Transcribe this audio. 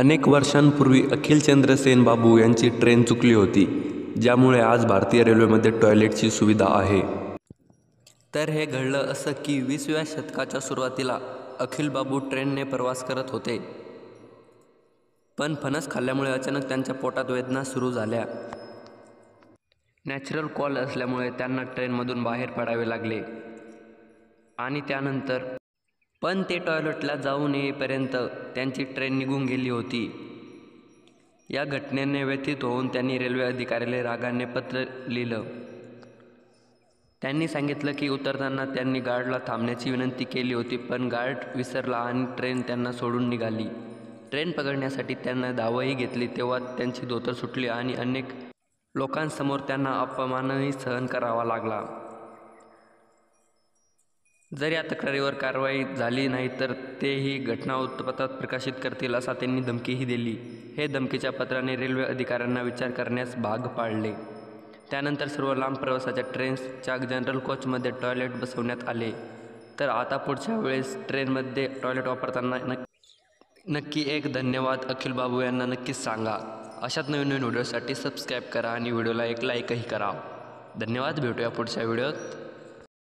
अनेक वर्षांपूर्वी अखिलचंद्र सेन बाबू यांची ट्रेन चुकली होती, ज्यामुळे आज भारतीय रेल्वेमध्ये टॉयलेटची सुविधा आहे. तर हे घडलं असं की 20व्या शतकाच्या सुरुवातीला अखिल बाबू ट्रेनने प्रवास करत होते. पण फणस खाल्ल्यामुळे अचानक त्यांच्या पोटात वेदना सुरू झाल्या. नॅचरल कॉल असल्यामुळे त्यांना ट्रेनमधून बाहेर पडावे लागले आणि त्यानंतर पण ते टॉयलेटला जाऊन येईपर्यंत त्यांची ट्रेन निघून गेली होती. या घटनेने व्यथित होऊन त्यांनी रेल्वे अधिकाऱ्याला रागाने पत्र लिहिलं. त्यांनी सांगितलं की उतरताना त्यांनी गार्डला थांबण्याची विनंती केली होती, पण गार्ड विसरला आणि ट्रेन त्यांना सोडून निघाली. ट्रेन पकडण्यासाठी त्यांना धावही घेतली तेव्हा त्यांची धोतर सुटली आणि अनेक लोकांसमोर त्यांना अपमानही सहन करावा लागला. जर या तक्रारीवर कारवाई झाली नाही तर ते ही घटना वृत्तपत्रात प्रकाशित करतील असा त्यांनी धमकीही दिली. हे धमकीच्या पत्राने रेल्वे अधिकाऱ्यांना विचार करण्यास भाग पाडले. त्यानंतर सर्व लांब प्रवासाच्या ट्रेन्सच्या जनरल कोचमध्ये टॉयलेट बसवण्यात आले. तर आता पुढच्या वेळेस ट्रेनमध्ये टॉयलेट वापरताना नक्की एक धन्यवाद अखिल बाबू यांना नक्कीच सांगा. अशाच नवीन व्हिडिओसाठी सबस्क्राईब करा आणि व्हिडिओला एक लाईकही करा. धन्यवाद. भेटूया पुढच्या व्हिडिओत.